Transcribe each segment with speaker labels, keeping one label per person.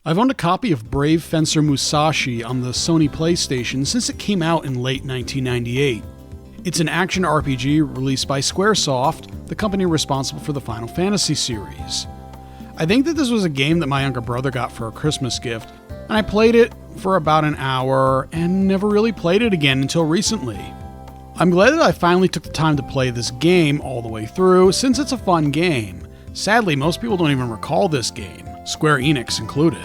Speaker 1: I've owned a copy of Brave Fencer Musashi on the Sony PlayStation since it came out in late 1998. It's an action RPG released by Squaresoft, the company responsible for the Final Fantasy series. I think that this was a game that my younger brother got for a Christmas gift, and I played it for about an hour and never really played it again until recently. I'm glad that I finally took the time to play this game all the way through, since it's a fun game. Sadly, most people don't even recall this game, Square-Enix included.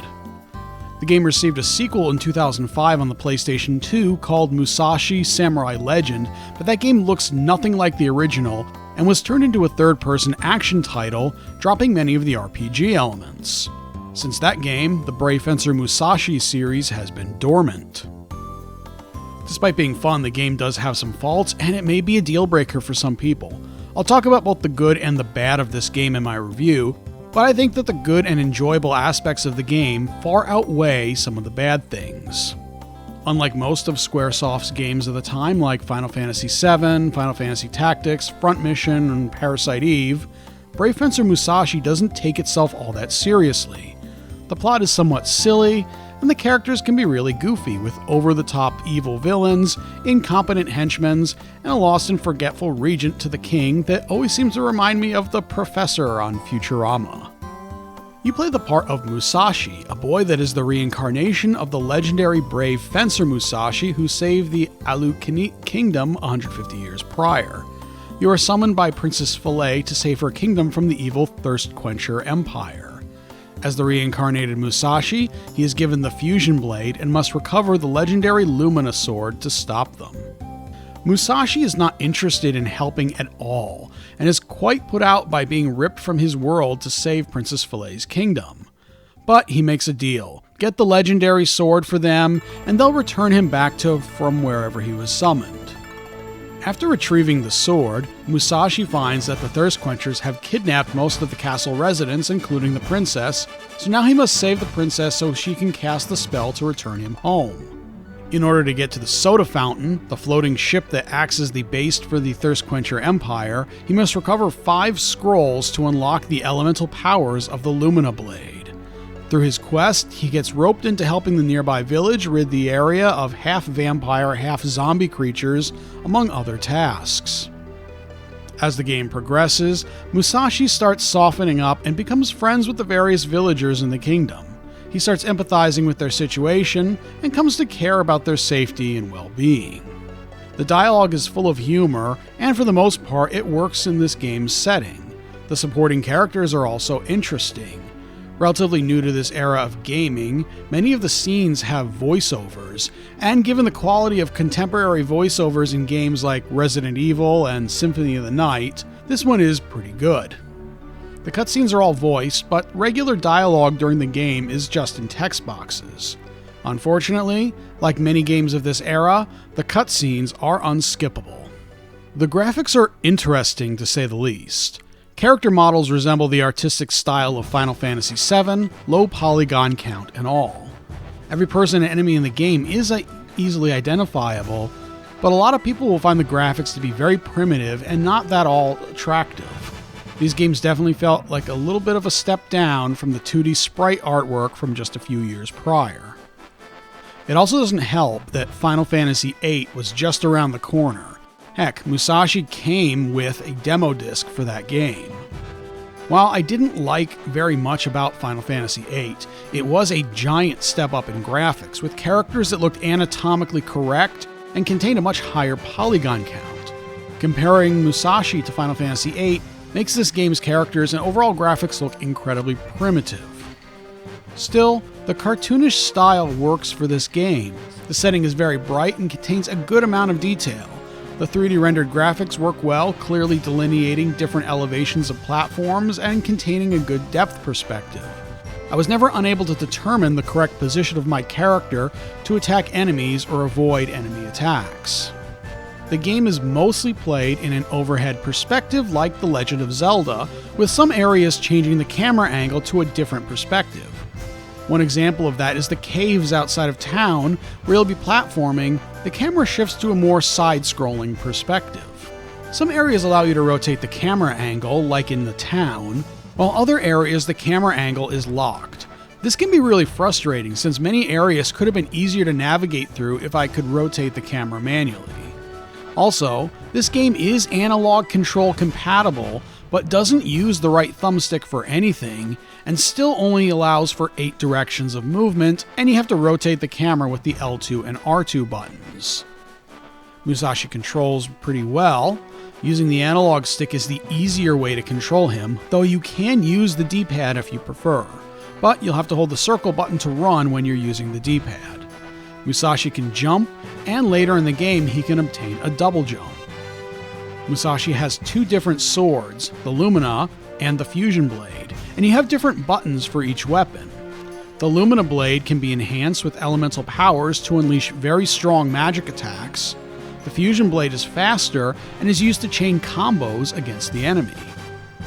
Speaker 1: The game received a sequel in 2005 on the PlayStation 2 called Musashi Samurai Legend, but that game looks nothing like the original and was turned into a third-person action title, dropping many of the RPG elements. Since that game, the Brave Fencer Musashi series has been dormant. Despite being fun, the game does have some faults, and it may be a deal breaker for some people. I'll talk about both the good and the bad of this game in my review, but I think that the good and enjoyable aspects of the game far outweigh some of the bad things. Unlike most of Squaresoft's games of the time, like Final Fantasy VII, Final Fantasy Tactics, Front Mission, and Parasite Eve, Brave Fencer Musashi doesn't take itself all that seriously. The plot is somewhat silly, and the characters can be really goofy, with over-the-top evil villains, incompetent henchmen, and a lost and forgetful regent to the king that always seems to remind me of the professor on Futurama. You play the part of Musashi, a boy that is the reincarnation of the legendary Brave Fencer Musashi who saved the Alukinite Kingdom 150 years prior. You are summoned by Princess VIII to save her kingdom from the evil Thirst Quencher Empire. As the reincarnated Musashi, he is given the Fusion Blade and must recover the legendary Lumina Sword to stop them. Musashi is not interested in helping at all, and is quite put out by being ripped from his world to save Princess VIII's kingdom. But he makes a deal. Get the legendary sword for them, and they'll return him back from wherever he was summoned. After retrieving the sword, Musashi finds that the Thirst Quenchers have kidnapped most of the castle residents, including the princess, so now he must save the princess so she can cast the spell to return him home. In order to get to the soda fountain, the floating ship that acts as the base for the Thirst Quencher Empire, he must recover 5 scrolls to unlock the elemental powers of the Lumina Blade. Through his quest, he gets roped into helping the nearby village rid the area of half-vampire, half-zombie creatures, among other tasks. As the game progresses, Musashi starts softening up and becomes friends with the various villagers in the kingdom. He starts empathizing with their situation and comes to care about their safety and well-being. The dialogue is full of humor, and for the most part, it works in this game's setting. The supporting characters are also interesting. Relatively new to this era of gaming, many of the scenes have voiceovers, and given the quality of contemporary voiceovers in games like Resident Evil and Symphony of the Night, this one is pretty good. The cutscenes are all voiced, but regular dialogue during the game is just in text boxes. Unfortunately, like many games of this era, the cutscenes are unskippable. The graphics are interesting to say the least. Character models resemble the artistic style of Final Fantasy VII, low polygon count and all. Every person and enemy in the game is easily identifiable, but a lot of people will find the graphics to be very primitive and not that all attractive. These games definitely felt like a little bit of a step down from the 2D sprite artwork from just a few years prior. It also doesn't help that Final Fantasy VIII was just around the corner. Heck, Musashi came with a demo disc for that game. While I didn't like very much about Final Fantasy VIII, it was a giant step up in graphics, with characters that looked anatomically correct and contained a much higher polygon count. Comparing Musashi to Final Fantasy VIII makes this game's characters and overall graphics look incredibly primitive. Still, the cartoonish style works for this game. The setting is very bright and contains a good amount of detail. The 3D rendered graphics work well, clearly delineating different elevations of platforms and containing a good depth perspective. I was never unable to determine the correct position of my character to attack enemies or avoid enemy attacks. The game is mostly played in an overhead perspective like The Legend of Zelda, with some areas changing the camera angle to a different perspective. One example of that is the caves outside of town, where you'll be platforming. The camera shifts to a more side-scrolling perspective. Some areas allow you to rotate the camera angle, like in the town, while other areas the camera angle is locked. This can be really frustrating since many areas could have been easier to navigate through if I could rotate the camera manually. Also, this game is analog control compatible, but doesn't use the right thumbstick for anything, and still only allows for 8 directions of movement, and you have to rotate the camera with the L2 and R2 buttons. Musashi controls pretty well. Using the analog stick is the easier way to control him, though you can use the D-pad if you prefer, but you'll have to hold the circle button to run when you're using the D-pad. Musashi can jump, and later in the game he can obtain a double jump. Musashi has 2 different swords, the Lumina and the Fusion Blade, and you have different buttons for each weapon. The Lumina Blade can be enhanced with elemental powers to unleash very strong magic attacks. The Fusion Blade is faster and is used to chain combos against the enemy.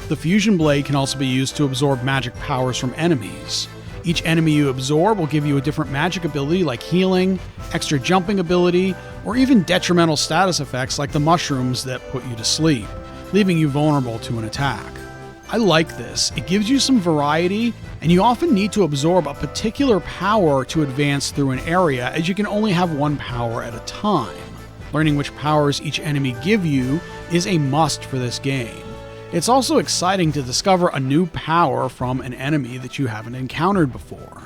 Speaker 1: The Fusion Blade can also be used to absorb magic powers from enemies. Each enemy you absorb will give you a different magic ability like healing, extra jumping ability, or even detrimental status effects like the mushrooms that put you to sleep, leaving you vulnerable to an attack. I like this. It gives you some variety, and you often need to absorb a particular power to advance through an area, as you can only have one power at a time. Learning which powers each enemy give you is a must for this game. It's also exciting to discover a new power from an enemy that you haven't encountered before.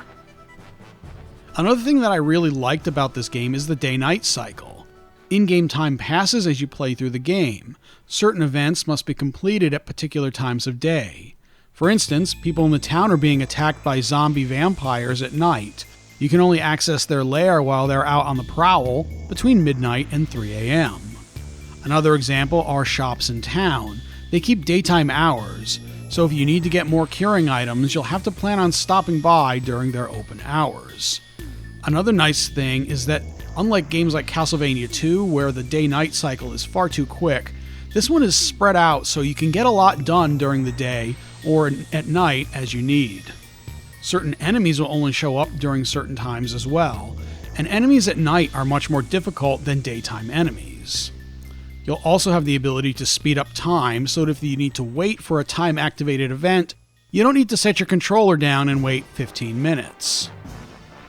Speaker 1: Another thing that I really liked about this game is the day-night cycle. In-game time passes as you play through the game. Certain events must be completed at particular times of day. For instance, people in the town are being attacked by zombie vampires at night. You can only access their lair while they're out on the prowl between midnight and 3 a.m. Another example are shops in town. They keep daytime hours, so if you need to get more curing items, you'll have to plan on stopping by during their open hours. Another nice thing is that, unlike games like Castlevania 2, where the day-night cycle is far too quick, this one is spread out so you can get a lot done during the day or at night as you need. Certain enemies will only show up during certain times as well, and enemies at night are much more difficult than daytime enemies. You'll also have the ability to speed up time so that if you need to wait for a time-activated event, you don't need to set your controller down and wait 15 minutes.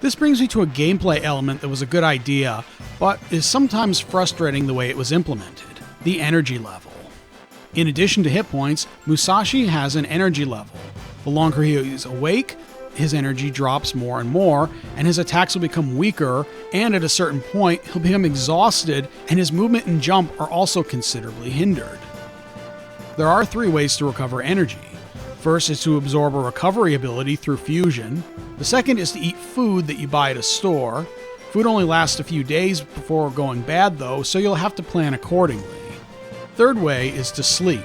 Speaker 1: This brings me to a gameplay element that was a good idea, but is sometimes frustrating the way it was implemented: the energy level. In addition to hit points, Musashi has an energy level. The longer he is awake, his energy drops more and more, and his attacks will become weaker, and at a certain point, he'll become exhausted, and his movement and jump are also considerably hindered. There are 3 ways to recover energy. First is to absorb a recovery ability through fusion. The second is to eat food that you buy at a store. Food only lasts a few days before going bad though, so you'll have to plan accordingly. Third way is to sleep.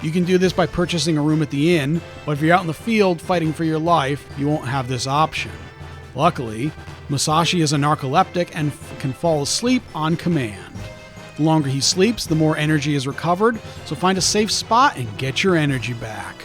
Speaker 1: You can do this by purchasing a room at the inn, but if you're out in the field fighting for your life, you won't have this option. Luckily, Musashi is a narcoleptic and can fall asleep on command. The longer he sleeps, the more energy is recovered, so find a safe spot and get your energy back.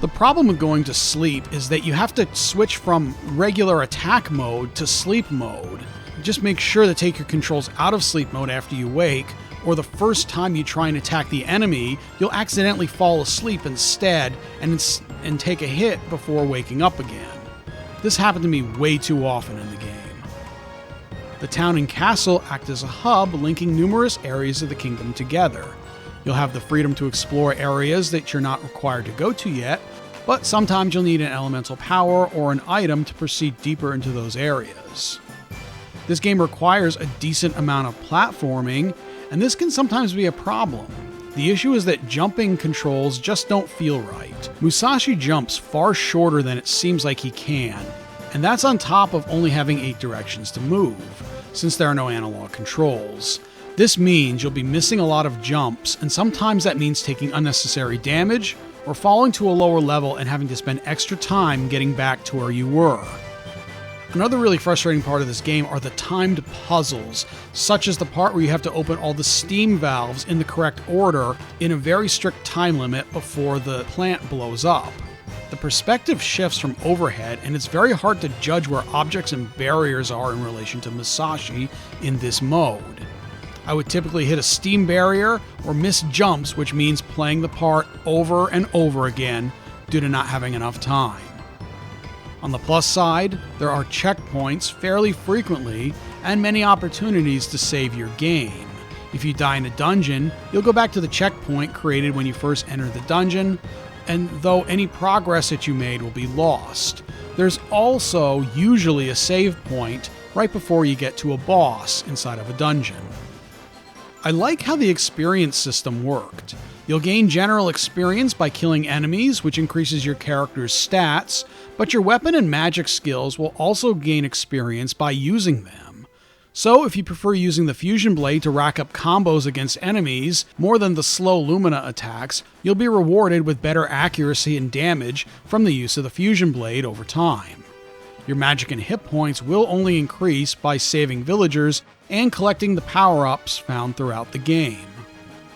Speaker 1: The problem with going to sleep is that you have to switch from regular attack mode to sleep mode. Just make sure to take your controls out of sleep mode after you wake, or the first time you try and attack the enemy, you'll accidentally fall asleep instead and take a hit before waking up again. This happened to me way too often in the game. The town and castle act as a hub linking numerous areas of the kingdom together. You'll have the freedom to explore areas that you're not required to go to yet, but sometimes you'll need an elemental power or an item to proceed deeper into those areas. This game requires a decent amount of platforming, and this can sometimes be a problem. The issue is that jumping controls just don't feel right. Musashi jumps far shorter than it seems like he can, and that's on top of only having 8 directions to move, since there are no analog controls. This means you'll be missing a lot of jumps, and sometimes that means taking unnecessary damage, or falling to a lower level and having to spend extra time getting back to where you were. Another really frustrating part of this game are the timed puzzles, such as the part where you have to open all the steam valves in the correct order in a very strict time limit before the plant blows up. The perspective shifts from overhead, and it's very hard to judge where objects and barriers are in relation to Musashi in this mode. I would typically hit a steam barrier or miss jumps, which means playing the part over and over again due to not having enough time. On the plus side, there are checkpoints fairly frequently and many opportunities to save your game. If you die in a dungeon, you'll go back to the checkpoint created when you first entered the dungeon, and though any progress that you made will be lost. There's also usually a save point right before you get to a boss inside of a dungeon. I like how the experience system worked. You'll gain general experience by killing enemies, which increases your character's stats, but your weapon and magic skills will also gain experience by using them. So if you prefer using the fusion blade to rack up combos against enemies more than the slow Lumina attacks, you'll be rewarded with better accuracy and damage from the use of the fusion blade over time. Your magic and hit points will only increase by saving villagers and collecting the power-ups found throughout the game.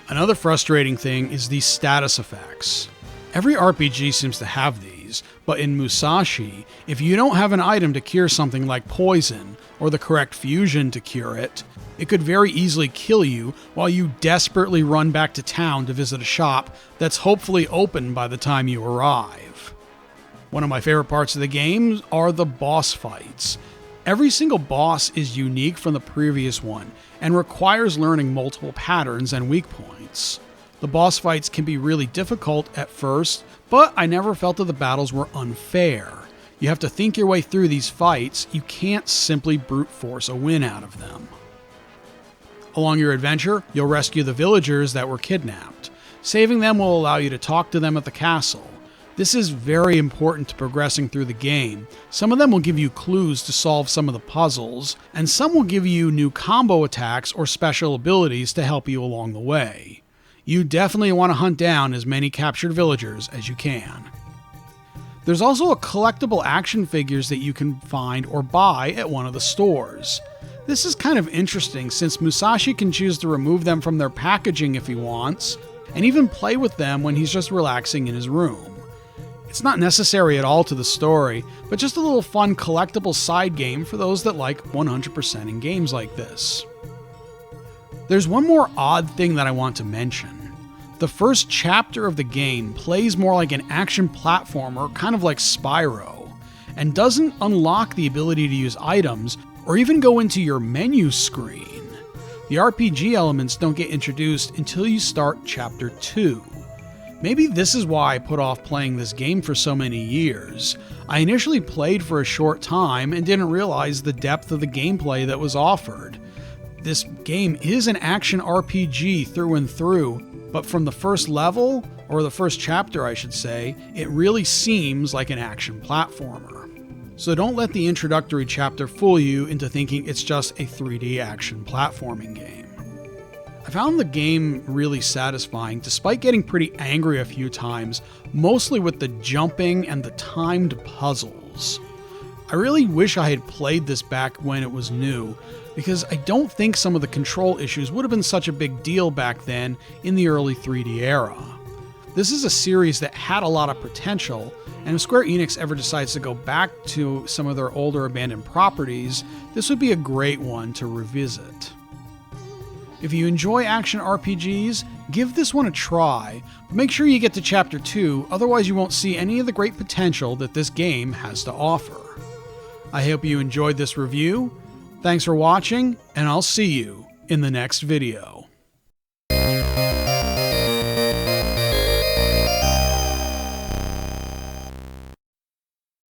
Speaker 1: Another frustrating thing is the status effects. Every RPG seems to have these, but in Musashi, if you don't have an item to cure something like poison, or the correct fusion to cure it, it could very easily kill you while you desperately run back to town to visit a shop that's hopefully open by the time you arrive. One of my favorite parts of the game are the boss fights. Every single boss is unique from the previous one and requires learning multiple patterns and weak points. The boss fights can be really difficult at first, but I never felt that the battles were unfair. You have to think your way through these fights, you can't simply brute force a win out of them. Along your adventure, you'll rescue the villagers that were kidnapped. Saving them will allow you to talk to them at the castle. This is very important to progressing through the game. Some of them will give you clues to solve some of the puzzles, and some will give you new combo attacks or special abilities to help you along the way. You definitely want to hunt down as many captured villagers as you can. There's also a collectible action figures that you can find or buy at one of the stores. This is kind of interesting since Musashi can choose to remove them from their packaging if he wants, and even play with them when he's just relaxing in his room. It's not necessary at all to the story, but just a little fun collectible side game for those that like 100% in games like this. There's one more odd thing that I want to mention. The first chapter of the game plays more like an action platformer, kind of like Spyro, and doesn't unlock the ability to use items or even go into your menu screen. The RPG elements don't get introduced until you start Chapter 2. Maybe this is why I put off playing this game for so many years. I initially played for a short time and didn't realize the depth of the gameplay that was offered. This game is an action RPG through and through, but from the first level, or the first chapter I should say, it really seems like an action platformer. So don't let the introductory chapter fool you into thinking it's just a 3D action platforming game. I found the game really satisfying despite getting pretty angry a few times, mostly with the jumping and the timed puzzles. I really wish I had played this back when it was new, because I don't think some of the control issues would have been such a big deal back then in the early 3D era. This is a series that had a lot of potential, and if Square-Enix ever decides to go back to some of their older abandoned properties, this would be a great one to revisit. If you enjoy action RPGs, give this one a try, but make sure you get to Chapter 2, otherwise you won't see any of the great potential that this game has to offer. I hope you enjoyed this review. Thanks for watching, and I'll see you in the next video.